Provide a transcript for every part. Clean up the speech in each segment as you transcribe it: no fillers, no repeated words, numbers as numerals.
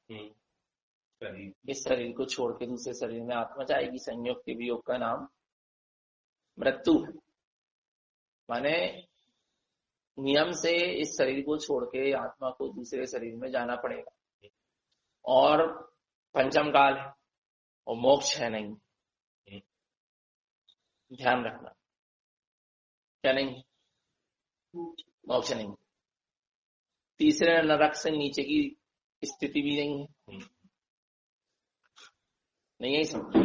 इस शरीर को छोड़ के दूसरे शरीर में आत्मा जाएगी। संयोग के वियोग का नाम मृत्यु है। माने नियम से इस शरीर को छोड़ के आत्मा को दूसरे शरीर में जाना पड़ेगा। और पंचम काल है और मोक्ष है नहीं, ध्यान रखना। क्या नहीं? मोक्ष नहीं। तीसरे नरक से नीचे की स्थिति भी नहीं है। नहीं है समझ?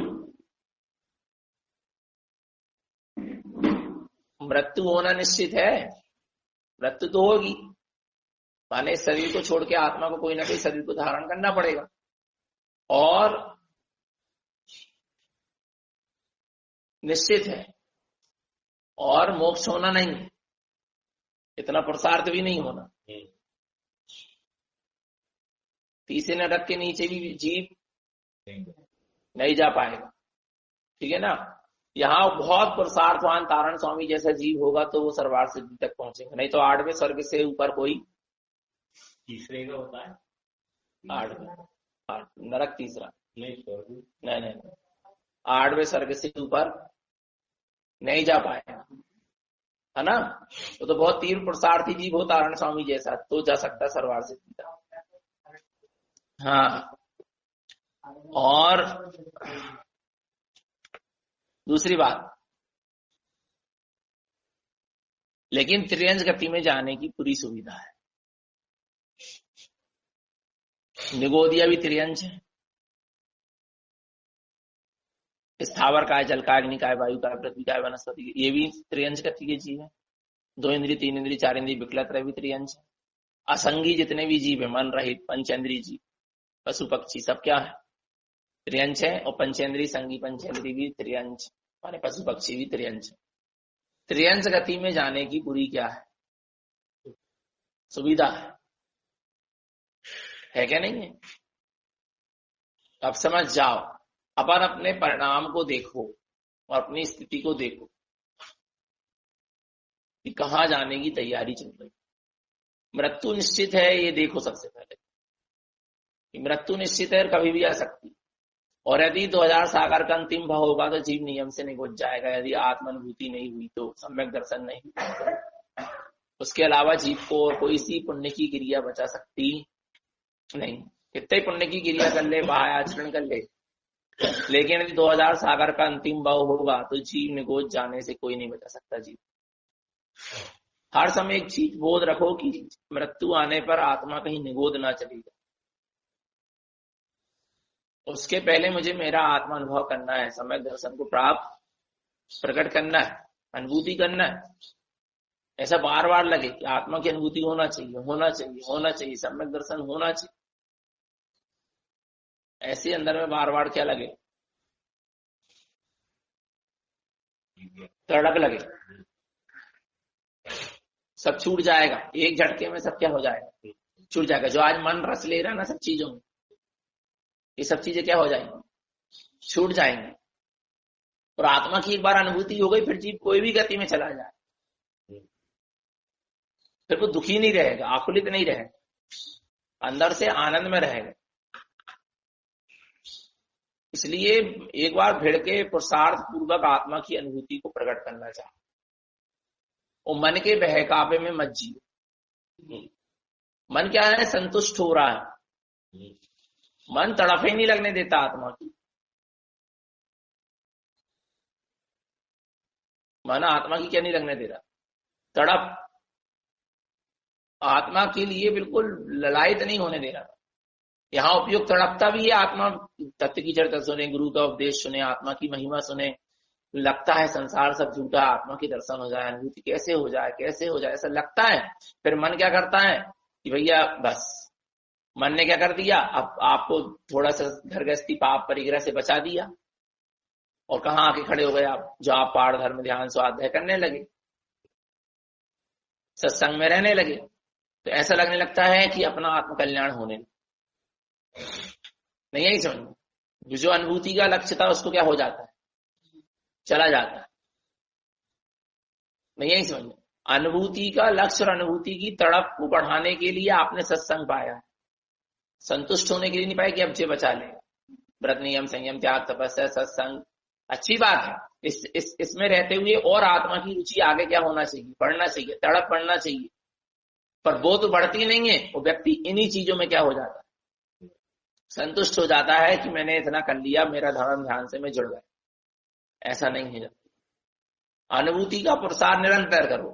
मृत्यु होना निश्चित है, मृत्यु तो होगी। माने शरीर को छोड़ के आत्मा को कोई ना कोई शरीर को धारण करना पड़ेगा। और निश्चित है। और मोक्ष होना नहीं है, इतना पुरुषार्थ भी नहीं होना। तीसरे नरक के नीचे भी जीव नहीं जा पाएगा। ठीक है ना? यहाँ बहुत पुरुषार्थवान तारण स्वामी जैसा जीव होगा तो वो सर्वार्थ सिद्धि तक पहुंचेगा। नहीं तो 8वें स्वर्ग से ऊपर कोई तीसरे का होता है 8 नरक तीसरा नहीं 8वें स्वर्ग से ऊपर नहीं जा पाएगा, है ना? तो बहुत तीव्र पुरुषार्थी जीव हो तारण स्वामी जैसा तो जा सकता है सर्वार्थ सिद्धि तक। हाँ। और दूसरी बात, लेकिन त्रियंश गति में जाने की पूरी सुविधा है। निगोदिया भी त्रियंश है। स्थावर काय, जल काय, अग्नि काय, वायु काय, पृथ्वी काय, वनस्पति, ये भी त्रियंश गति के जीव है। 2 इंद्रिय, 3 इंद्रिय, 4 इंद्रिय, विकलत्रय भी त्रियंश है। असंगी जितने भी जीव है, मन रहित पंचेंद्रिय जीव, पशु पक्षी, सब क्या है? त्रियंश है। और पंचेंद्रिय संगी पंचेंद्रिय भी त्रियंश, माने पशु पक्षी भी त्रियंश है। त्रियंश गति में जाने की पूरी क्या है? सुविधा है क्या नहीं है? अब समझ जाओ। अपन अपने परिणाम को देखो और अपनी स्थिति को देखो कि कहां जाने की तैयारी चल रही। मृत्यु निश्चित है, ये देखो सबसे पहले कि मृत्यु निश्चित है और कभी भी आ सकती। और यदि 2000 सागर का अंतिम भाव होगा तो जीव नियम से निगुज जाएगा। यदि आत्मानुभूति नहीं हुई तो, सम्यक दर्शन नहीं हुआ, उसके अलावा जीव को और कोई सी पुण्य की क्रिया बचा सकती नहीं। कितने पुण्य की क्रिया कर ले, बाह्य आचरण कर ले, लेकिन यदि 2000 सागर का अंतिम भाव होगा तो जीव निगोज जाने से कोई नहीं बचा सकता। जीव हर समय एक चीज बोध रखो कि मृत्यु आने पर आत्मा कहीं निगोद ना चली जाए। उसके पहले मुझे मेरा आत्मा अनुभव करना है, समय दर्शन को प्राप्त प्रकट करना है, अनुभूति करना है। ऐसा बार बार लगे कि आत्मा की अनुभूति होना चाहिए, होना चाहिए, होना चाहिए, सम्यक दर्शन होना चाहिए। ऐसे अंदर में बार बार क्या लगे? तड़क लगे, सब छूट जाएगा एक झटके में। सब क्या हो जाएगा? छूट जाएगा। जो आज मन रस ले रहा है ना सब चीजों में, ये सब चीजें क्या हो जाएंगी? छूट जाएंगी। और आत्मा की एक बार अनुभूति हो गई, फिर जीव कोई भी गति में चला जाए, फिर वो दुखी नहीं रहेगा, आकुलित नहीं रहेगा, अंदर से आनंद में रहेगा। इसलिए एक बार भिड़ के पुरुषार्थ पूर्वक आत्मा की अनुभूति को प्रकट करना चाहिए। और मन के बहकावे में मत जियो। मन क्या है? संतुष्ट हो रहा है। मन तड़प ही नहीं लगने देता आत्मा की। मन आत्मा की क्या नहीं लगने दे रहा? तड़प। आत्मा के लिए बिल्कुल ललायत नहीं होने दे रहा। यहाँ उपयुक्त तड़पता भी है। आत्मा तत्व की चर्चा सुने, गुरु का उपदेश सुने, आत्मा की महिमा सुने, लगता है संसार सब झूठा, आत्मा की दर्शन हो जाए, अनुभूति कैसे हो जाए, कैसे हो जाए, ऐसा लगता है। फिर मन क्या करता है कि भैया बस, मन ने क्या कर दिया, अब आपको थोड़ा सा घर गृहस्थी पाप परिग्रह से बचा दिया और कहाँ आके खड़े हो गए आप? जो आप पाठ धर्म ध्यान स्वाध्याय करने लगे, सत्संग में रहने लगे, तो ऐसा लगने लगता है कि अपना आत्मकल्याण होने नहीं। यही समझ, जो अनुभूति का लक्ष्य था उसको क्या हो जाता है? चला जाता है। नहीं यही समझ, अनुभूति का लक्ष्य और अनुभूति की तड़प को बढ़ाने के लिए आपने सत्संग पाया है, संतुष्ट होने के लिए नहीं पाए कि अब जे बचा ले। व्रत नियम संयम त्याग तपस्या सत्संग अच्छी बात है, इसमें रहते हुए और आत्मा की रुचि आगे क्या होना चाहिए, बढ़ना चाहिए, तड़प बढ़ना चाहिए, पर वो तो बढ़ती नहीं है। वो व्यक्ति इन्हीं चीजों में क्या हो जाता है, संतुष्ट हो जाता है कि मैंने इतना कर लिया, मेरा धर्म ध्यान से मैं जुड़ गया। ऐसा नहीं है। अनुभूति का प्रसार निरंतर करो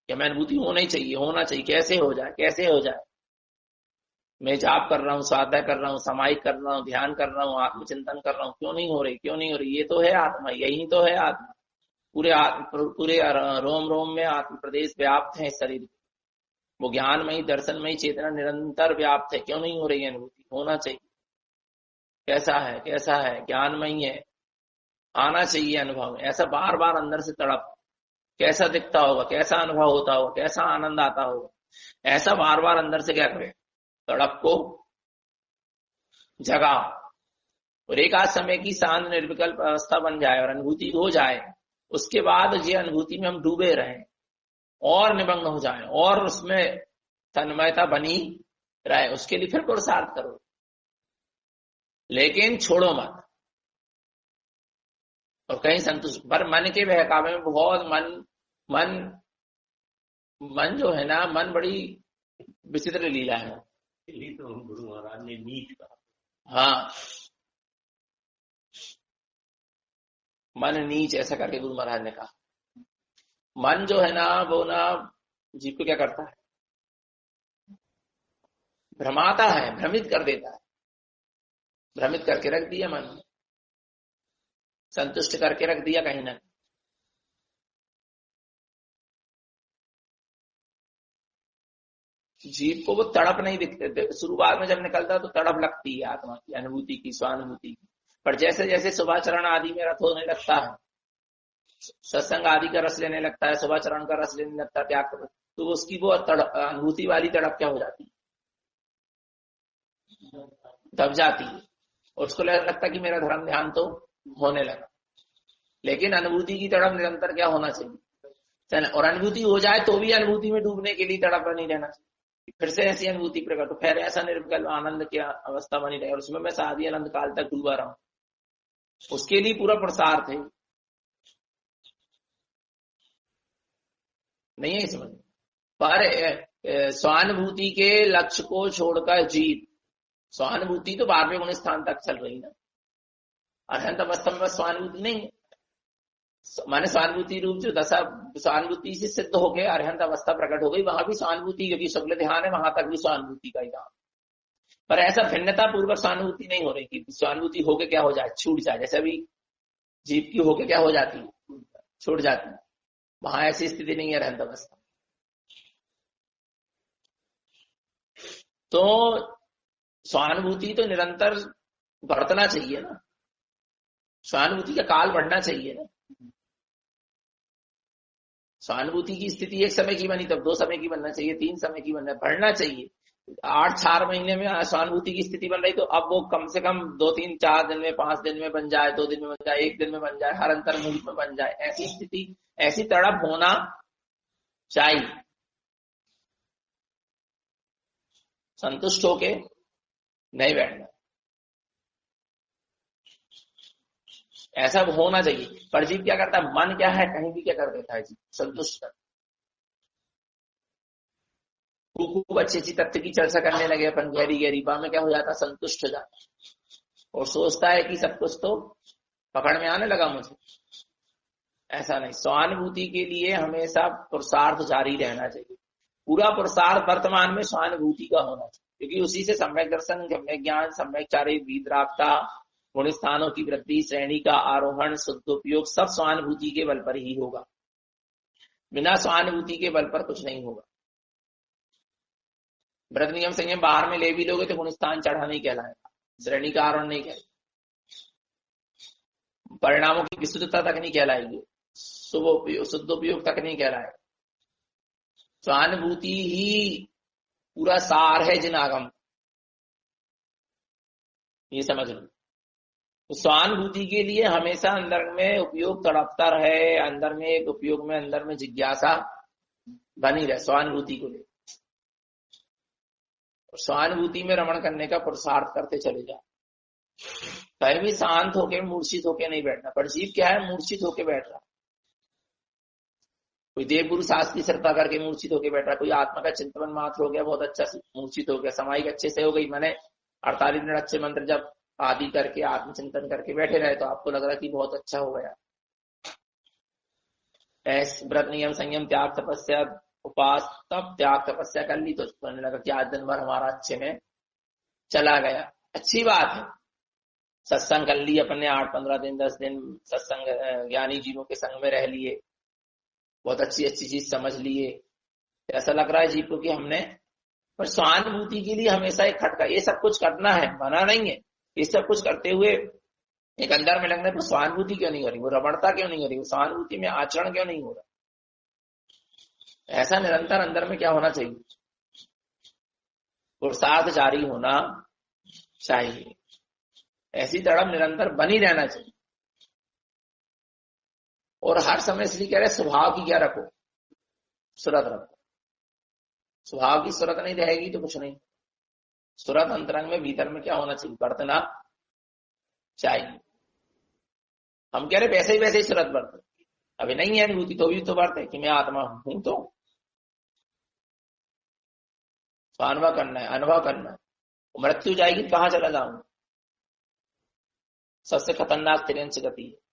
कि मैं अनुभूति होना ही चाहिए, होना चाहिए। कैसे हो जाए, कैसे हो जाए, मैं जाप कर रहा हूँ, स्वाध्याय कर रहा हूँ, समाहित कर रहा हूँ, ध्यान कर रहा हूँ, आत्मचिंतन कर रहा हूँ, क्यों नहीं हो रही, क्यों नहीं हो रही? ये तो है आत्मा, यही तो है आत्मा। पूरे रोम रोम में आत्म प्रदेश व्याप्त है शरीर। वो ज्ञानमयी दर्शनमयी चेतना निरंतर व्याप्त है, क्यों नहीं हो रही है अनुभूति? होना चाहिए। कैसा है, कैसा है, ज्ञानमयी है, आना चाहिए अनुभव में। ऐसा बार बार अंदर से तड़प, कैसा दिखता होगा, कैसा अनुभव होता होगा, कैसा आनंद आता होगा, ऐसा बार बार अंदर से क्या करे, तड़प को जगा। और एक आध समय की शांत निर्विकल्प अवस्था बन जाए और अनुभूति हो जाए, उसके बाद ये अनुभूति में हम डूबे रहें और निमग्न हो जाए और उसमें तन्मयता बनी रहे, उसके लिए फिर पुरुषार्थ करो, लेकिन छोड़ो मत। और कहीं संतुष्ट, पर मन के बहकावे में बहुत मन जो है ना, मन बड़ी विचित्र लीला है। तो गुरु महाराज ने नीच कहा। हाँ, मन नीच ऐसा करके गुरु महाराज ने कहा। मन जो है ना, वो ना जीव को क्या करता है, भ्रमाता है, भ्रमित कर देता है, भ्रमित करके रख दिया मन, संतुष्ट करके रख दिया कहीं ना। जीव को वो तड़प नहीं दिखते, शुरुआत में जब निकलता तो तड़प लगती है आत्मा की, अनुभूति की, स्वानुभूति की। पर जैसे जैसे शुभाचरण आदि में रथ होने लगता है, सत्संग आदि का रस लेने लगता है, शुभाचरण का रस लेने लगता है, त्याग, तो उसकी वो अनुभूति वाली तड़प क्या हो जाती है, दब जाती है। उसको लगता है कि मेरा धर्म ध्यान तो होने लगा। लेकिन अनुभूति की तड़प निरंतर क्या होना चाहिए, और अनुभूति हो जाए तो भी अनुभूति में डूबने के लिए तड़प नहीं रहना चाहिए। फिर से ऐसी अनुभूति प्रकट हो, फिर ऐसा निर्विकल्प आनंद की अवस्था बनी रहे और उसमें मैं शादी अनंत काल तक डूबा रहा हूं, उसके लिए पूरा प्रसार थे। नहीं है समझ। पर स्वानुभूति के लक्ष्य को छोड़कर जीव, स्वानुभूति तो 12वें गुण स्थान तक चल रही ना, अरहंत अवस्था में स्वानुभूति नहीं है। माने स्वानुभूति रूप जो दशा स्वानुभूति से सिद्ध हो गए, अरहंत अवस्था प्रकट हो गई, वहां भी स्वानुभूति, क्योंकि शुक्ल ध्यान है, वहां तक भी स्वानुभूति का ही काम। पर ऐसा भिन्नता पूर्वक स्वानुभूति नहीं हो रही कि स्वानुभूति होके क्या हो जाए, छूट जाए, जैसे अभी जीव की होके क्या हो जाती है, छूट जाती है। वहां ऐसी स्थिति नहीं है अरहंत अवस्था। तो स्वानुभूति तो निरंतर बरतना चाहिए ना, स्वानुभूति का काल बढ़ना चाहिए ना। स्वानुभूति की स्थिति एक समय की बनी, तब 2 समय की बनना चाहिए, 3 समय की बढ़ना चाहिए। 8-4 महीने में स्वानुभूति की स्थिति बन रही, तो अब वो कम से कम 2-3-4 दिन में, 5 दिन में बन जाए, 2 दिन में बन जाए, 1 दिन में बन जाए, हर अंतर मुहूर्त में बन जाए। ऐसी स्थिति, ऐसी तड़प होना चाहिए। संतुष्ट होके नहीं बैठना, ऐसा होना चाहिए। पर जीव क्या करता है, मन क्या है, कहीं भी क्या कर देता है जीव, संतुष्ट कर। खूब अच्छी अच्छी तथ्य की चर्चा करने लगे अपन, गहरी गहरी बात में क्या हो जाता, संतुष्ट हो जाता और सोचता है कि सब कुछ तो पकड़ में आने लगा मुझे। ऐसा नहीं, स्वानुभूति के लिए हमेशा पुरुषार्थ जारी रहना चाहिए। पूरा पुरुषार्थ वर्तमान में स्वानुभूति का होना चाहिए, क्योंकि उसी से सम्यक दर्शन, सम्यक ज्ञान, सम्यक चारित्र, वीतरागता, गुण स्थानों की वृद्धि, श्रेणी का आरोहण, शुद्धोपयोग सब स्वानुभूति के बल पर ही होगा। बिना स्वानुभूति के बल पर कुछ नहीं होगा। व्रत नियम संयम बाहर में ले भी लोगे तो गुण स्थान चढ़ा नहीं कहलाएगा, श्रेणी का आरोहण नहीं कहलाएगा, परिणामों की विशुद्धता तक नहीं कहलाएगी, शुद्धोपयोग तक नहीं कहलाएगा। स्वानुभूति ही पूरा सार है जिन आगम, ये समझ लो। तो स्वानुभूति के लिए हमेशा अंदर में उपयोग तड़पता रहे, अंदर में एक उपयोग में, अंदर में जिज्ञासा बनी रहे स्वानुभूति को ले। स्वानुभूति में रमण करने का पुरुषार्थ करते चले जाओ। कहीं भी शांत होके मूर्छित होके नहीं बैठना। पर जीव क्या है, मूर्छित होके बैठ रहा। कोई देवगुरु शास्त्री श्रद्धा करके मूर्छित होके बैठ रहा, कोई आत्मा का चिंतन मात्र हो गया, बहुत अच्छा मूर्छित हो गया, समाई अच्छे से हो गई, मैंने 48 मिनट अच्छे मंत्र जब आदि करके आत्मचिंतन करके बैठे रहे तो आपको लग रहा कि बहुत अच्छा हो गया। ऐसे व्रत नियम संयम त्याग तपस्या उपास तब त्याग तपस्या कर ली तो कहने लगा कि आज दिन भर हमारा अच्छे में चला गया। अच्छी बात है, सत्संग कर लिए अपने 8-15 दिन 10 दिन सत्संग ज्ञानी जीवों के संग में रह लिए, बहुत अच्छी अच्छी चीज समझ लिए। ऐसा लग रहा है जीव को कि हमने, पर स्वानुभूति के लिए हमेशा एक खटका, ये सब कुछ करना है, मना नहीं है, ये सब कुछ करते हुए एक अंदर में लगने पर स्वानुभूति क्यों नहीं हो रही, वो रमणता क्यों नहीं हो रही, वो स्वानुभूति में आचरण क्यों नहीं हो रहा। ऐसा निरंतर अंदर में क्या होना चाहिए, पुरुषार्थ जारी होना चाहिए, ऐसी तड़प निरंतर बनी रहना चाहिए। और हर समय इसलिए कह रहे स्वभाव की क्या रखो, सुरत रखो। स्वभाव की सुरत नहीं रहेगी तो कुछ नहीं। सुरत अंतरंग में भीतर में क्या होना चाहिए, बरतना चाहिए। हम कह रहे वैसे ही सुरत बरते, अभी नहीं है अनुभूति तो भी तो बरते कि मैं आत्मा हूं, तो अनुभव करना है, अनुभव करना है। मृत्यु जाएगी कहां चला जाऊंगा, सबसे खतरनाक तिरंच गति है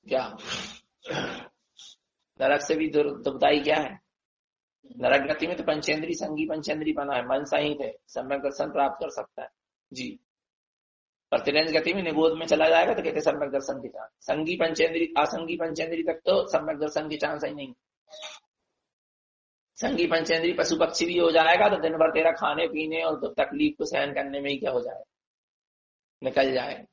क्या, नरक से भी दुखदाई क्या है, नरक गति में तो पंचेंद्री संगी पंचेंद्री बना है, मन सहित है, सम्यक दर्शन प्राप्त कर सकता है जी। पर तिरंज गति में निबोध में चला जाएगा तो कहते सम्यक दर्शन की चांस, संगी पंचेंद्री असंगी पंचेंद्री तक तो सम्यक दर्शन की चांस ही नहीं। संगी पंचेंद्री पशु पक्षी भी हो जाएगा तो दिन भर तेरा खाने पीने और तो तकलीफ को सहन करने में ही क्या हो जाएगा, निकल जाएगा।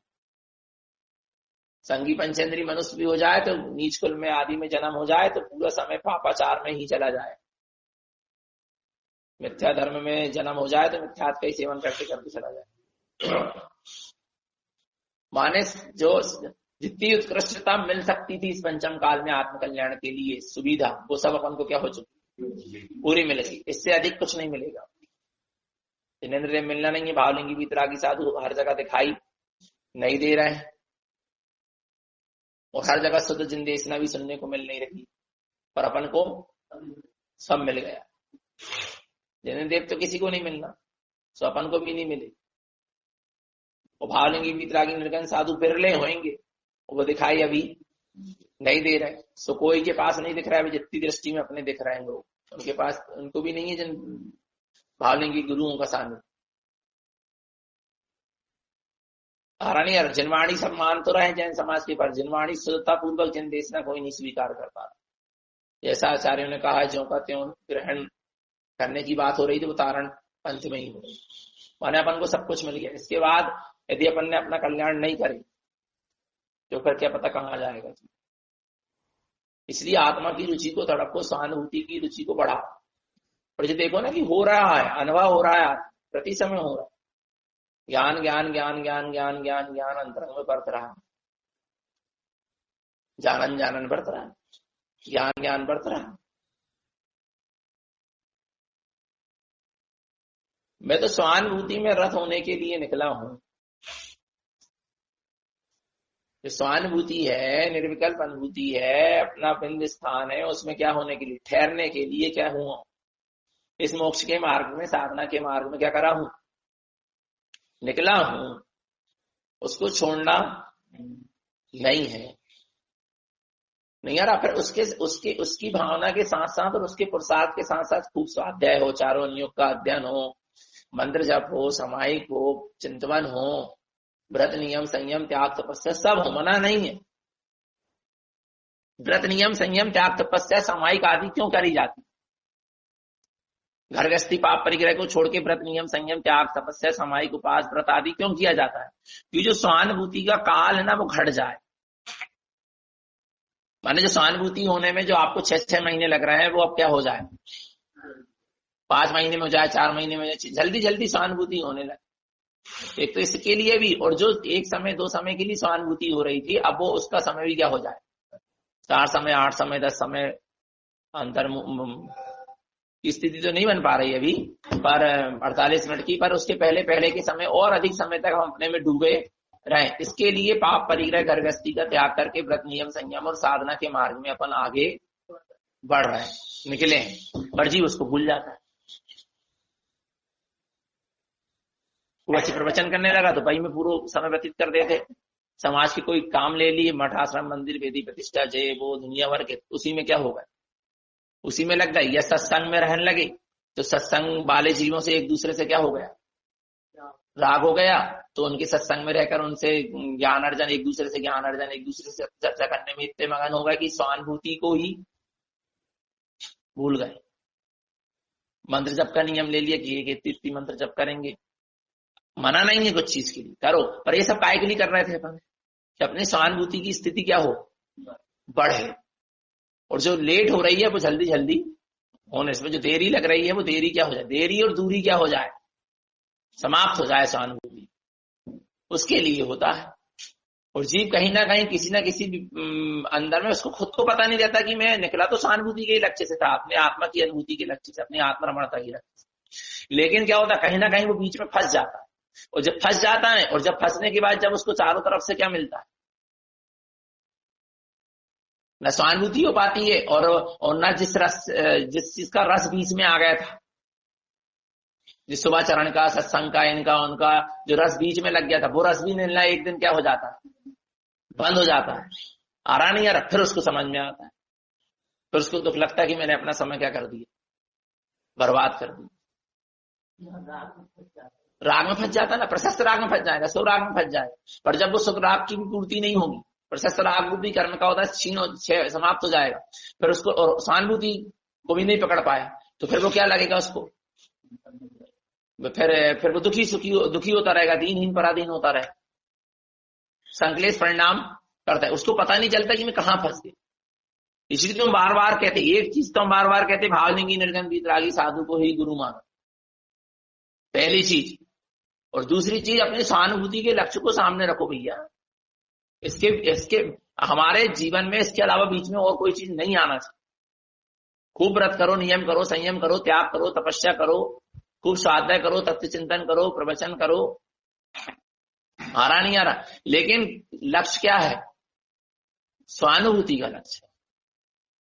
संगी पंचेंद्री मनुष्य भी हो जाए तो नीच कुल में आदि में जन्म हो जाए तो पूरा समय पापाचार में ही चला जाए। मिथ्या धर्म में जन्म हो जाए तो मिथ्यात्व का ही सेवन करते करते चला जाए। माने जो जितनी उत्कृष्टता मिल सकती थी इस पंचम काल में आत्म कल्याण के लिए सुविधा, वो सब अपन को क्या हो चुकी, पूरी मिलेगी, इससे अधिक कुछ नहीं मिलेगा। जिनेंद्र देव मिलना नहीं है, भावलिंगी वितरागी साधु हर जगह दिखाई नहीं दे रहे हैं और हर जगह शुद्ध जिंदेशना भी सुनने को मिल नहीं रही, पर अपन को सब मिल गया। जिनेंद्र देव तो किसी को नहीं मिलना, सो अपन को भी नहीं मिले। वो भावलिंगी वितरागी निर्गन साधु बिरले होंगे, वो दिखाई अभी नहीं दे रहे। सो कोई के पास नहीं दिख रहा है अभी, जितनी दृष्टि में अपने दिख रहे हैं लोग, उनके पास उनको भी नहीं है जिन भावलिंगी गुरुओं का सानिध्य। हारानी और जिनवाणी सब मान तो रहे जैन समाज के, पर जिनवाणी शुद्धता पूर्वक जिन देशना कोई नहीं स्वीकार कर पा रहा। जैसा आचार्यों ने कहा ज्यों का त्यों ग्रहण करने की बात हो रही थी, वो तारण पंथ में ही हो रही। माने अपन को सब कुछ मिल गया, इसके बाद यदि अपन ने अपना कल्याण नहीं करे तो फिर क्या पता कहाँ जाएगा। इसलिए आत्मा की रुचि को, तड़प को, सहानुभूति की रुचि को बढ़ाओ। और जो देखो ना कि हो रहा है, अनुभव हो रहा है, प्रति समय हो रहा है, ज्ञान ज्ञान ज्ञान ज्ञान ज्ञान ज्ञान ज्ञान अंतरंग में बढ़ रहा है, जानन जानन बढ़ रहा है, ज्ञान ज्ञान बढ़ रहा है। मैं तो स्वानुभूति में रत होने के लिए निकला हूं। जो स्वानुभूति है, निर्विकल्प अनुभूति है, अपना बिंद स्थान है, उसमें क्या होने के लिए, ठहरने के लिए क्या हुआ, इस मोक्ष के मार्ग में, साधना के मार्ग में क्या करा हूं, निकला हूं। उसको छोड़ना नहीं है, नहीं आ रहा। फिर उसकी भावना के साथ साथ और उसके पुरुषार्थ के साथ साथ खूब स्वाध्याय हो, चारों नियोग का अध्ययन हो, मंत्र जप हो, सामायिक हो, चिंतवन हो, व्रत नियम संयम त्याग तपस्या सब हो, मना नहीं है। व्रत नियम संयम त्याग तपस्या सामायिक आदि क्यों करी जाती, घर गृहस्थी पाप परिग्रह को छोड़ के व्रत नियम संयम त्याग तपस्या सामायिक उपास व्रत आदि क्यों किया जाता है, कि जो सहानुभूति का काल है ना वो घट जाए। माने जो सहानुभूति होने में जो आपको 6-6 महीने लग रहे हैं वो अब क्या हो जाए, 5 महीने में हो जाए, 4 महीने में हो जाए, जल्दी जल्दी सहानुभूति होने लगे। एक तो इसके लिए भी, और जो 1 समय 2 समय के लिए सहानुभूति हो रही थी अब वो उसका समय भी क्या हो जाए, 4 समय 8 समय 10 समय अंतर की स्थिति तो नहीं बन पा रही अभी, पर 48 मिनट की, पर उसके पहले पहले के समय और अधिक समय तक हम अपने में डूबे रहे। इसके लिए पाप परिग्रह घर का त्याग करके व्रत नियम संयम और साधना के मार्ग में अपन आगे बढ़ रहे हैं, निकले हैं, पर जीव उसको भूल जाता है। वो अच्छे प्रवचन करने लगा तो भाई में पूरा समय व्यतीत कर देते, समाज के कोई काम ले लिए, मठ आश्रम मंदिर वेदी प्रतिष्ठा जय वो दुनिया भर के, उसी में क्या होगा, उसी में लग गए। या सत्संग में रहने लगे तो सत्संग वाले जीवों से एक दूसरे से क्या हो गया, राग हो गया, तो उनके सत्संग में रहकर उनसे ज्ञान अर्जन, एक दूसरे से ज्ञान अर्जन, एक दूसरे से चर्चा करने में इतने मगन हो गए कि स्वानुभूति को ही भूल गए। मंत्र जप का नियम ले लिया कि इतनी मंत्र जप करेंगे, मना नहीं है कुछ चीज के लिए करो, पर ये सब काय के लिए कर रहे थे अपन, कि अपनी सहानुभूति की स्थिति क्या हो, बढ़े। और जो लेट हो रही है वो जल्दी जल्दी होने से, जो देरी लग रही है वो देरी क्या हो जाए, देरी और दूरी क्या हो जाए, समाप्त हो जाए सहानुभूति, उसके लिए होता है। और जीव कहीं ना कहीं किसी ना किसी अंदर में उसको खुद को पता नहीं रहता कि मैं निकला तो सहानुभूति के लक्ष्य से था, अपने आत्मा की अनुभूति के लक्ष्य से, अपनी आत्मरमणता के लक्ष्य से, लेकिन क्या होता है कहीं ना कहीं वो बीच में फंस जाता है। और जब फंस जाता है, और जब फंसने के बाद जब उसको चारों तरफ से क्या मिलता है, न सहानुभूति हो पाती है, और न जिस चीज का रस बीच में आ गया था, जिस सुभाचरण का, सत्संग का, इनका उनका जो रस बीच में लग गया था, वो रस भी मिलना एक दिन क्या हो जाता है, बंद हो जाता है, आ रहा नहीं आ रहा। फिर उसको समझ में आता है, फिर उसको दुख लगता है कि मैंने अपना समय क्या कर दिया, बर्बाद कर दिया। राग में फंस जाता है ना, प्रशस्त राग में फंस जाएगा, सो राग में फंस जाएगा। पर जब वो सुख राग की भी पूर्ति नहीं होगी, प्रशस्त राग भी कर्म का होता है समाप्त हो जाएगा, फिर उसको और सहानुभूति को भी नहीं पकड़ पाया, तो फिर वो क्या लगेगा उसको, फिर वो दुखी होता रहेगा, दीनहीन पराधीन होता रहेगा, संकलेश परिणाम करता है, उसको पता नहीं चलता कि मैं कहां फंस गया। इसलिए तो हम बार बार कहते, एक चीज तो हम बार बार कहते, भावलिंगी निर्गन बीतरागी साधु को ही गुरु मानो, पहली चीज। और दूसरी चीज अपनी सहानुभूति के लक्ष्य को सामने रखो भैया, इसके हमारे जीवन में इसके अलावा बीच में और कोई चीज नहीं आना चाहिए। खूब व्रत करो, नियम करो, संयम करो, त्याग करो, तपस्या करो, खूब स्वाध्याय करो, तत्व चिंतन करो, प्रवचन करो, आ रहा नहीं आ रहा, लेकिन लक्ष्य क्या है, स्वानुभूति का लक्ष्य।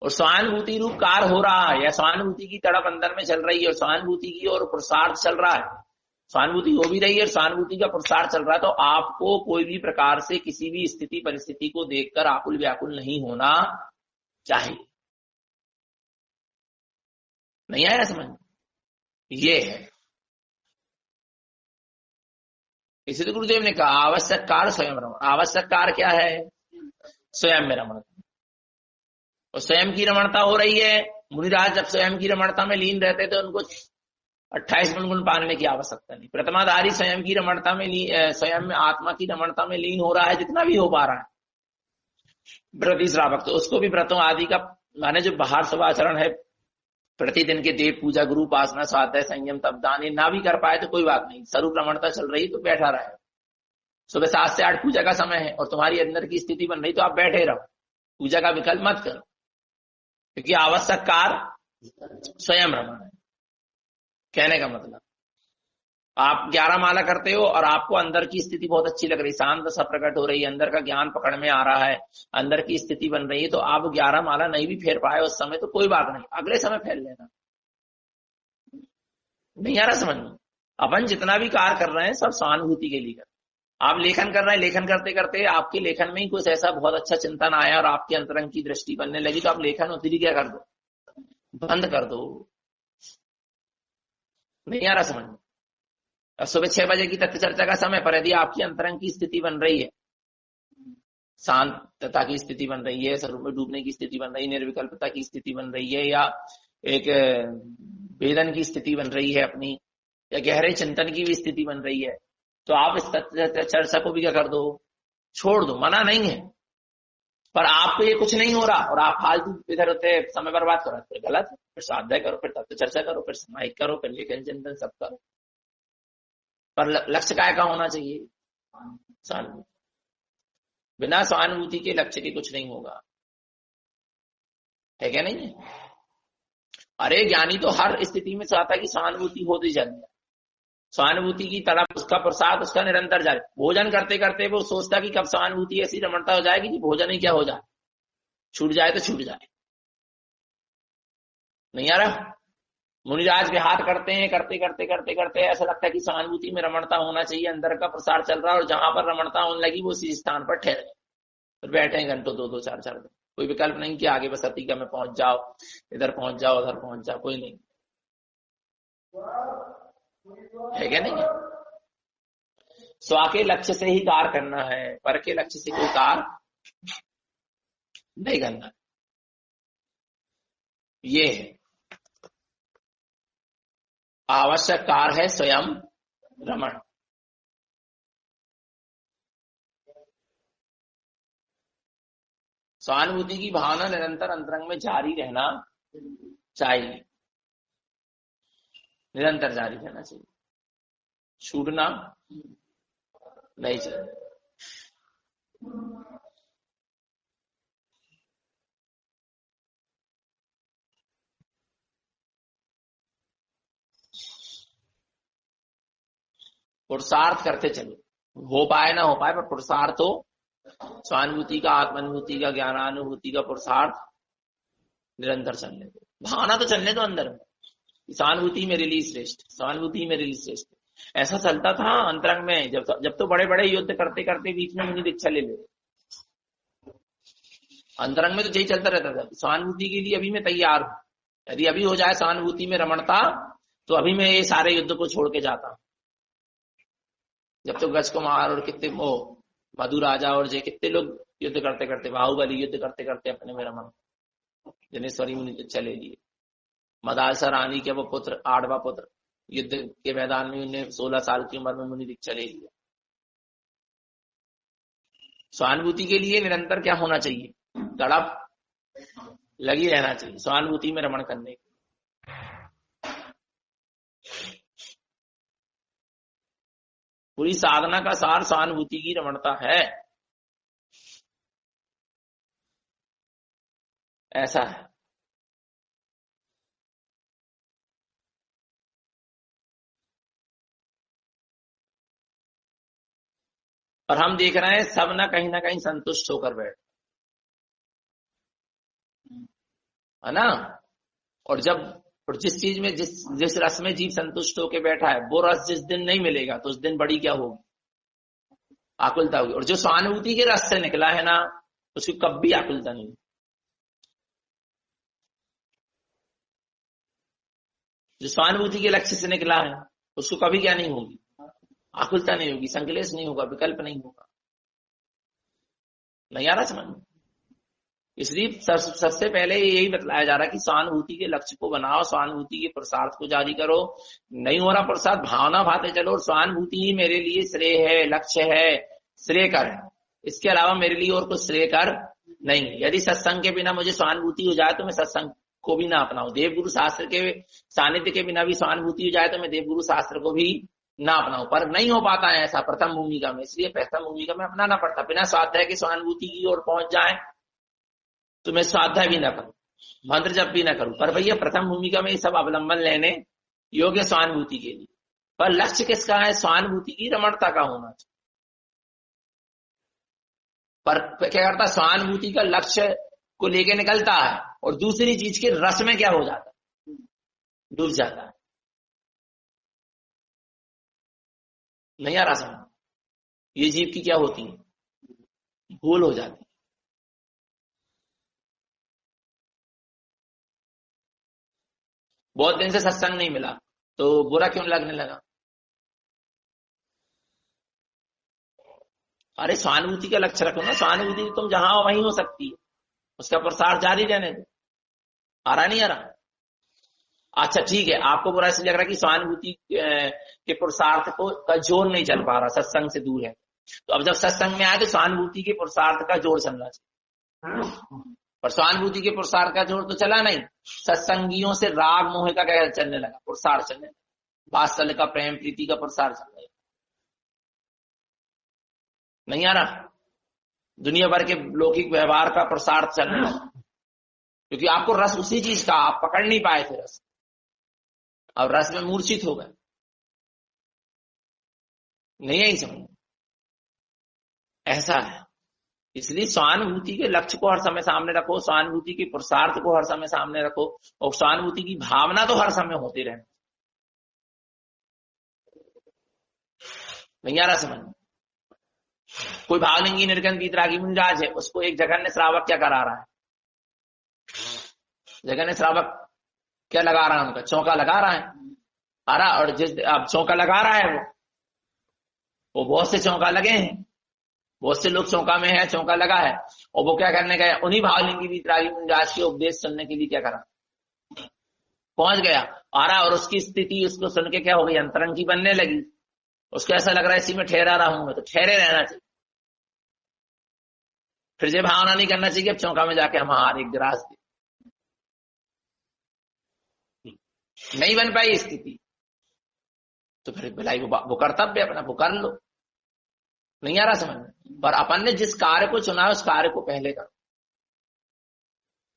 और सहानुभूति रूप कार हो रहा है, या सहानुभूति की तड़प अंदर में चल रही है, और सहानुभूति की और पुरुषार्थ चल रहा है, सहानुभूति हो भी रही है, सहानुभूति का पुरुषार्थ चल रहा है, तो आपको कोई भी प्रकार से किसी भी स्थिति परिस्थिति को देखकर आकुल व्याकुल नहीं होना चाहिए। नहीं आया समझ, ये है। इसी गुरुदेव ने कहा आवश्यक कार स्वयं रमण। आवश्यक कार क्या है, स्वयं में रमण, और स्वयं की रमणता हो रही है। मुनिराज जब स्वयं की रमणता में लीन रहते थे, उनको 28 गुण पाने की आवश्यकता नहीं। प्रथमाधारी स्वयं की रमणता में स्वयं में आत्मा की रमणता में लीन हो रहा है, जितना भी हो पा रहा है। व्रती श्रावक तो उसको भी व्रतों आदि का माने जो बाहर सब आचरण है, प्रतिदिन के देव पूजा, गुरु उपासना, स्वाध्याय, संयम, तप, दान, ये ना भी कर पाए तो कोई बात नहीं, स्वरूप रमणता चल रही तो बैठा रहे। सुबह 7 से 8 पूजा का समय है और तुम्हारी अंदर की स्थिति बन रही तो आप बैठे रहो, पूजा का विकल्प मत करो, क्योंकि आवश्यक कार स्वयं रमण है। कहने का मतलब आप 11 माला करते हो और आपको अंदर की स्थिति बहुत अच्छी लग रही, शांत सा प्रकट हो रही है, अंदर का ज्ञान पकड़ में आ रहा है, अंदर की स्थिति बन रही है, तो आप 11 माला नहीं भी फेर पाए उस समय तो कोई बात नहीं, अगले समय फेर लेना। नहीं आ रहा समझ में, अपन जितना भी कार्य कर रहे हैं सब सहानुभूति के लिए कर। आप लेखन कर रहे हैं, लेखन करते करते आपके लेखन में ही कुछ ऐसा बहुत अच्छा चिंतन आया और आपके अंतरंग की दृष्टि बनने लगी, तो आप लेखन उतरी क्या कर दो, बंद कर दो। नहीं आ रहा समझ में। अब सुबह 6 बजे की तत्व चर्चा का समय पर यदि आपकी अंतरंग की स्थिति बन रही है, शांतता की स्थिति बन रही है, स्वरूप में डूबने की स्थिति बन रही है, निर्विकल्पता की स्थिति बन रही है, या एक वेदन की स्थिति बन रही है अपनी, या गहरे चिंतन की भी स्थिति बन रही है, तो आप इस तत्व चर्चा को भी क्या कर दो, छोड़ दो। मना नहीं है, पर आपको ये कुछ नहीं हो रहा और आप फालतू इधर उधर समय बर्बाद करो, फिर गलत है। फिर स्वाध्याय करो, फिर तत्व चर्चा करो, फिर समाहिक करो, फिर लेखन चिंतन सब करो, पर लक्ष्य काय का होना चाहिए, सहानुभूति। बिना सहानुभूति के लक्ष्य के कुछ नहीं होगा, है क्या नहीं है। अरे ज्ञानी तो हर स्थिति में चाहता है कि सहानुभूति होती जाए, सहानुभूति की तरफ उसका प्रसाद उसका निरंतर जाए। भोजन करते करते वो सोचता कि कब सहानुभूति ऐसी रमणता हो जाएगी कि भोजन ही क्या हो जाए, छूट जाए तो छूट जाए। नहीं आ रहा? मुनिराज विहार करते हैं, करते करते करते करते ऐसा लगता है कि सहानुभूति में रमणता होना चाहिए, अंदर का प्रसार चल रहा है, और जहां पर रमणता होने लगी वो उसी स्थान पर ठहर गए, फिर बैठे हैं घंटों, 2-2 4-4 दिन। कोई विकल्प नहीं कि आगे बस अतिका में पहुंच जाओ, इधर पहुंच जाओ, उधर पहुंच जाओ, कोई नहीं है क्या? नहीं है। स्व के लक्ष्य से ही कार्य करना है, पर के लक्ष्य से कोई कार्य नहीं करना। ये है आवश्यक कार्य है स्वयं रमण। सहानुभूति की भावना निरंतर अंतरंग में जारी रहना चाहिए, निरंतर जारी रहना चाहिए, छूटना नहीं चाहिए। पुरुषार्थ करते चलो, हो पाए ना हो पाए, पर पुरुषार्थ हो, स्वानुभूति का, आत्मानुभूति का, ज्ञानानुभूति का पुरुषार्थ निरंतर चलने दो। भावना तो चलने दो अंदर में, सहानुभूति मेरे लिए श्रेष्ठ, सहानुभूति मेरे लिए श्रेष्ठ। ऐसा चलता था अंतरंग में, जब तो बड़े बड़े युद्ध करते करते बीच में मुनि दीक्षा ले ले, अंतरंग में तो यही चलता रहता था, सहानुभूति के लिए अभी मैं तैयार हूं, यदि अभी हो जाए सहानुभूति में रमणता तो अभी मैं ये सारे युद्ध को छोड़ के जाता हूं। जब तो गज कुमार और कितने मधु राजा और जय कितने लोग युद्ध करते करते, बाहुबली युद्ध करते करते अपने में रमण, जनेश्वरी मुनि चले लिए। मदालसा रानी के वो पुत्र, 8वां पुत्र, युद्ध के मैदान में उन्हें 16 साल की उम्र में मुनि दीक्षा ले लिया। सहानुभूति के लिए निरंतर क्या होना चाहिए? तड़प लगी रहना चाहिए सहानुभूति में रमण करने की। पूरी साधना का सार सहानुभूति की रमणता है, ऐसा है। और हम देख रहे हैं सब ना कहीं संतुष्ट होकर बैठ, है ना? और जिस चीज में जिस रस में जीव संतुष्ट होकर बैठा है, वो रस जिस दिन नहीं मिलेगा तो उस दिन बड़ी क्या होगी? आकुलता होगी। और जो सहानुभूति के रस से निकला है ना, उसकी कभी आकुलता नहीं। जो सहानुभूति के लक्ष्य से निकला है उसको कभी क्या नहीं होगी? आकुलता नहीं होगी, संकलेश नहीं होगा, विकल्प नहीं होगा। नहीं आ रहा समझ में? इसलिए सबसे पहले यही बतलाया जा रहा है कि सहानुभूति के लक्ष्य को बनाओ, सहानुभूति के पुरुषार्थ को जारी करो। नहीं हो रहा पुरुषार्थ, भावना भाते चलो, और सहानुभूति ही मेरे लिए श्रेय है, लक्ष्य है, श्रेयकर है, इसके अलावा मेरे लिए और कुछ श्रेयकर नहीं। यदि सत्संग के बिना मुझे सहानुभूति हो जाए तो मैं सत्संग को भी ना अपनाऊं, देवगुरु शास्त्र के सानिध्य के बिना भी सहानुभूति हो जाए तो मैं देवगुरु शास्त्र को भी ना अपनाऊं। पर नहीं हो पाता है ऐसा प्रथम भूमिका में, इसलिए प्रथम भूमिका में अपनाना पड़ता। बिना स्वाध्याय के सहानुभूति की ओर पहुंच जाए तो मैं स्वाध्याय भी ना करूं, मंत्र जप भी ना करूं, पर भैया प्रथम भूमिका में ये सब अवलंबन लेने योग्य सहानुभूति के लिए। पर लक्ष्य किसका है? सहानुभूति की रमणता का होना चाहिए। पर क्या करता? सहानुभूति का लक्ष्य को लेके निकलता है और दूसरी चीज के रस में क्या हो जाता है? डूब जाता है। नहीं आ रहा समझ? ये जीव की क्या होती है? भूल हो जाती है। बहुत दिन से सत्संग नहीं मिला तो बुरा क्यों लगने लगा? अरे सहानुभूति का लक्ष्य रखो ना, सहानुभूति तुम जहां हो वहीं हो सकती है, उसका प्रसार जारी रहने दो। आ रहा नहीं आ रहा? अच्छा ठीक है, आपको बुरा इसलिए लग रहा है कि सहानुभूति के पुरुषार्थ को का जोर नहीं चल पा रहा, सत्संग से दूर है। तो अब जब सत्संग में आए तो सहानुभूति के पुरुषार्थ का जोर चलना चाहिए, पर सहानुभूति के पुरुषार्थ का जोर तो चला नहीं। सत्संगियों से राग मोह का क्या चलने लगा? पुरुषार्थ चलने लगा, वात्सल्य का, प्रेम प्रीति का पुरुषार्थ चलने लगा। नहीं आ रहा? दुनिया भर के लौकिक व्यवहार का पुरुषार्थ चलने लगा। क्योंकि आपको रस उसी चीज का, आप पकड़ नहीं पाए थे रस, अब रस में मूर्छित हो गए। नहीं है समझ, ऐसा है। इसलिए स्वानुभूति के लक्ष्य को हर समय सामने रखो, स्वानुभूति के पुरुषार्थ को हर समय सामने रखो, और स्वानुभूति की भावना तो हर समय होती रहे। नहीं आ रहा समझ? कोई भावलिंगी निर्गन वीतरागी मुनिराज है, उसको एक जघन्य श्रावक क्या करा रहा है? जघन्य श्रावक क्या लगा रहा है? उनका चौका लगा रहा है। और जिस अब चौका लगा रहा है वो बहुत से चौका लगे हैं, बहुत से लोग चौका में है, चौका लगा है, और वो क्या करने गया? उन्हीं भावलिंगी वीतरागी मुनिराज के उपदेश सुनने के लिए क्या करा? पहुंच गया और उसकी स्थिति उसको सुन के क्या हो गई? अंतरंग की बनने लगी। उसको ऐसा लग रहा है इसी में ठहरा रहा हूं मैं, तो ठहरे रहना चाहिए। फिर ये भावना नहीं करना चाहिए अब चौका में जाके हम एक गिलास दे, नहीं बन पाई स्थिति, तो फिर भलाई वो कर्तव्य अपना वो कर लो। नहीं आ रहा समझ में? पर अपन ने जिस कार्य को चुना है उस कार्य को पहले करो।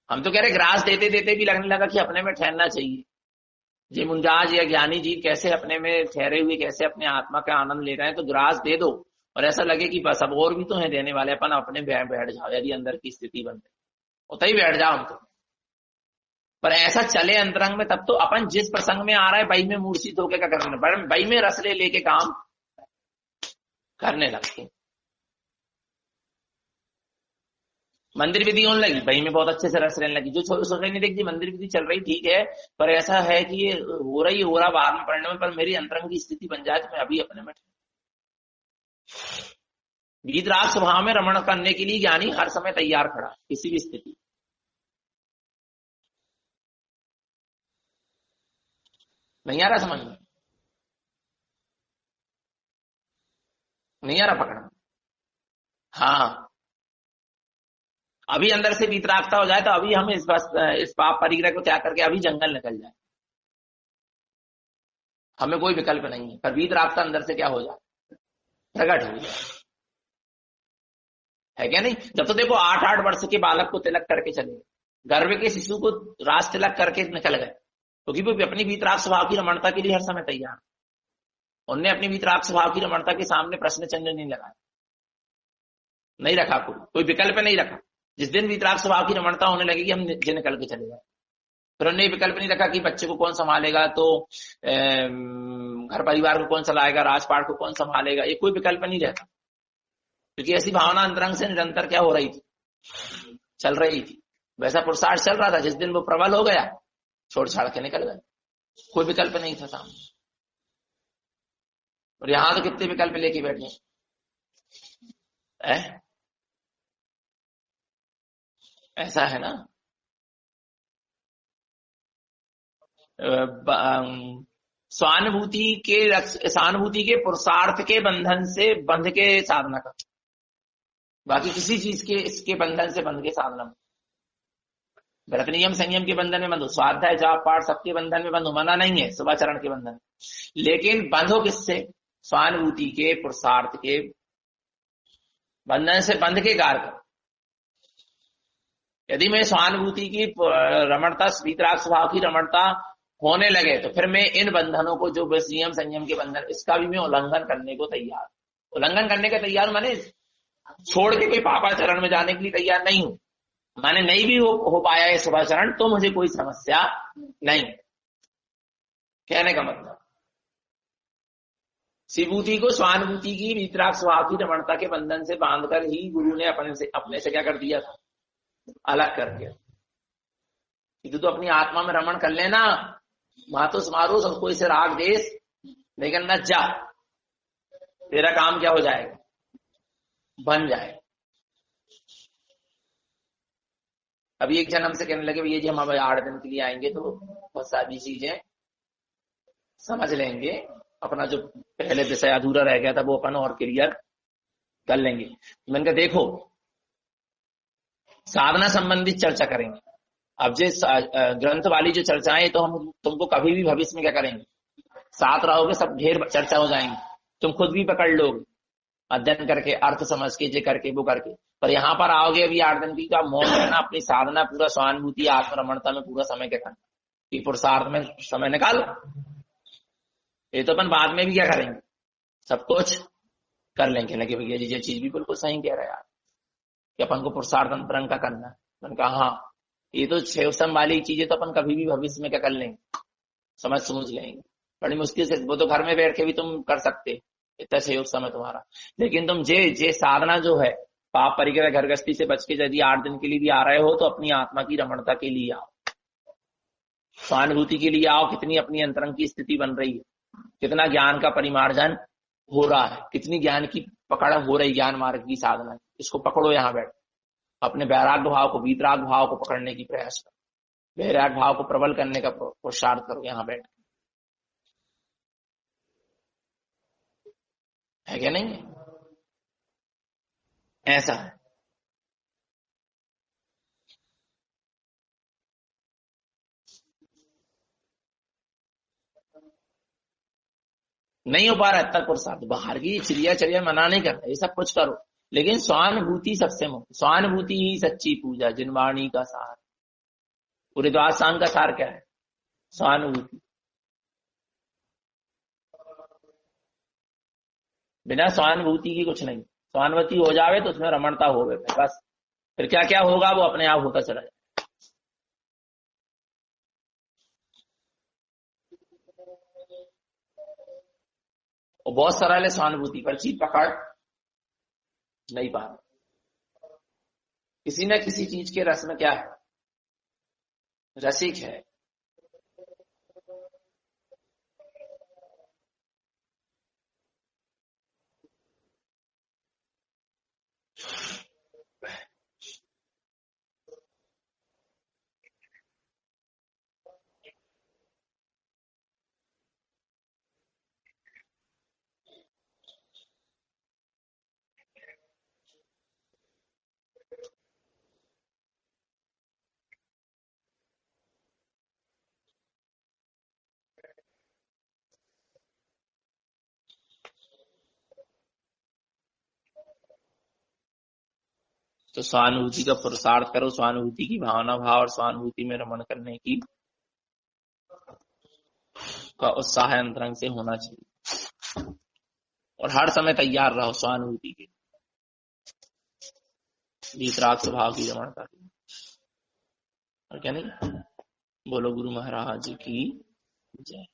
हम तो कह रहे ग्रास देते देते भी लगने लगा कि अपने में ठहरना चाहिए। जी मुंजाज या ज्ञानी जी कैसे अपने में ठहरे हुए, कैसे अपने आत्मा का आनंद ले रहे हैं, तो ग्रास दे दो और ऐसा लगे कि बस अब और भी तो है देने वाले, अपन अपने बैठ जाओ। यदि अंदर की स्थिति बन गई उतना ही बैठ जाओ हम तो। पर ऐसा चले अंतरंग में, तब तो अपन जिस प्रसंग में आ रहा है वही में मूर्छित होकर क्या करना, वही में रस ले लेके काम करने लगते। मंदिर विधि होने लगी, वही में बहुत अच्छे से रस रहने लगी। जो सोच रही नहीं, देख जी मंदिर विधि चल रही ठीक है, पर ऐसा है कि ये हो रहा बाहर में पढ़ने में, पर मेरी अंतरंग की स्थिति बन जाए तो मैं अभी अपने में वीतराग स्वभाव में रमण करने के लिए ज्ञानी हर समय तैयार खड़ा, किसी भी स्थिति। नहीं आ रहा समझ में? नहीं आ रहा पकड़ना? हाँ, अभी अंदर से वीतरागता हो जाए तो अभी हम इस पाप परिग्रह को त्याग करके अभी जंगल निकल जाए, हमें कोई विकल्प नहीं है। पर वीतरागता अंदर से क्या हो जाए? प्रकट हो जाए, है क्या नहीं? जब तो देखो 8-8 वर्ष के बालक को तिलक करके चले, गर्भ के शिशु को राज तिलक करके निकल गए, क्योंकि वो अपनी वीतराग स्वभाव की रमणता के लिए हर समय तैयार। उनने अपनी वीतराग स्वभाव की रमणता के सामने प्रश्न चिन्ह नहीं लगाया, नहीं रखा, कोई विकल्प नहीं रखा। जिस दिन वीतराग स्वभाव की रमणता होने लगेगी हम निकल के चले जाए। फिर उन्होंने विकल्प नहीं रखा कि बच्चे को कौन संभालेगा, तो घर परिवार को कौन चलाएगा, राजपाट को कौन संभालेगा, ये कोई विकल्प नहीं रहता। क्योंकि ऐसी भावना अंतरंग से निरंतर क्या हो रही थी? चल रही थी। वैसा पुरुषार्थ चल रहा था। जिस दिन वो प्रबल हो गया छोड़ छाड़ के निकल गए, कोई विकल्प नहीं था सामने। और यहां तो कितने विकल्प लेके बैठे हैं, ऐसा है ना? सहानुभूति के पुरुषार्थ के बंधन से बंध के साधना कर, बाकी किसी चीज के इसके बंधन से बंध के साधना। व्रत नियम संयम के बंधन में बंधो, स्वाध्याय जाप पाठ सबके बंधन में बंधो, मना नहीं है शुभाचरण के बंधन, लेकिन बंधो किससे? सहानुभूति के पुरुषार्थ के बंधन से बंध के कार्य करो। यदि मैं सहानुभूति की रमणता, वीतराग स्वभाव की रमणता होने लगे तो फिर मैं इन बंधनों को, जो नियम संयम के बंधन, इसका भी मैं उल्लंघन करने को तैयार। उल्लंघन करने का तैयार माने छोड़ के कोई पापाचरण में जाने के लिए तैयार नहीं हूं। माने नहीं भी हो पाया है शुभाचरण तो मुझे कोई समस्या नहीं, कहने का मतलब शिवभूति को स्वानुभूति की वीतराग स्वभाव की रमणता के बंधन से बांधकर ही गुरु ने अपने से क्या कर दिया था? अलग कर दिया। तो अपनी आत्मा में रमण कर लेना, मातो समारो सब कोई से राग देश लेकिन न जा, तेरा काम क्या हो जाएगा? बन जाए। अभी एक जन हमसे कहने लगे भैया जी हम अब 8 दिन के लिए आएंगे तो बहुत सारी चीजें समझ लेंगे, अपना जो पहले विषय अधूरा रह गया था वो अपन और क्लियर कर लेंगे। मैंने कहा देखो साधना संबंधित चर्चा करेंगे, अब जिस ग्रंथ वाली जो चर्चाएं तो हम तुमको कभी भी भविष्य में क्या करेंगे, साथ रहोगे सब ढेर चर्चा हो जाएंगे, तुम खुद भी पकड़ लोगे अध्ययन करके, अर्थ समझ के, जे करके वो करके। पर यहाँ पर आओगे अभी 8 दिन की, तो आप मौन रहना, अपनी साधना पूरा सहानुभूति आत्मरमणता में पूरा समय के करना, कि पुरुषार्थ में समय निकालो। ये तो अपन बाद में भी क्या करेंगे, सब कुछ कर लेंगे। लगे भैया जी ये चीज भी बिल्कुल सही कह रहे हैं यार, कि अपन को पुरुषार्थ अंतरंग का करना है। मैंने कहा हाँ, ये तो शिवसम वाली चीजें तो अपन कभी भी भविष्य में क्या कर लेंगे, समझ लेंगे। बड़ी मुश्किल से, वो तो घर में बैठ के भी तुम कर सकते, इतना सहयोग समय तुम्हारा। लेकिन तुम जे साधना जो है, पाप परिग्रह घर गृहस्थी से बच के यदि 8 दिन के लिए भी आ रहे हो, तो अपनी आत्मा की रमणता के लिए आओ, सहानुभूति के लिए आओ। कितनी अपनी अंतरंग की स्थिति बन रही है, कितना ज्ञान का परिमार्जन हो रहा है, कितनी ज्ञान की पकड़ हो रही, ज्ञान मार्ग की साधना। इसको पकड़ो, यहाँ बैठ अपने वैराग्य भाव को, वीतराग भाव को पकड़ने की प्रयास करो, वैराग्य भाव को प्रबल करने का पुरुषार्थ करो, यहाँ बैठ है क्या नहीं है? ऐसा है। नहीं हो पा रहा है तक पुरुषार्थ, बाहर की चिड़िया चरिया मना नहीं करता, ये सब कुछ करो, लेकिन स्वानुभूति सबसे मुख्य। स्वानुभूति ही सच्ची पूजा, जिनवाणी का सार। पूरे द्वार सांग का सार क्या है? स्वानुभूति। बिना स्वानुभूति की कुछ नहीं। स्वानुभूति हो जावे तो उसमें रमणता हो गए, बस फिर क्या क्या होगा वो अपने आप होता चला जाए। और बहुत सरल है सहानुभूति, पर चीज पकड़ नहीं पा रहा। किसी न किसी चीज के रस में क्या है, रसिक है। तो सहानुभूति का पुरुषार्थ करो, सहानुभूति की भावना भाव और सहानुभूति में रमण करने की का उत्साह अंतरंग से होना चाहिए, और हर समय तैयार रहो सहानुभूति के, वीतराग स्वभाव की रमणता की। और क्या नहीं। बोलो गुरु महाराज की जय।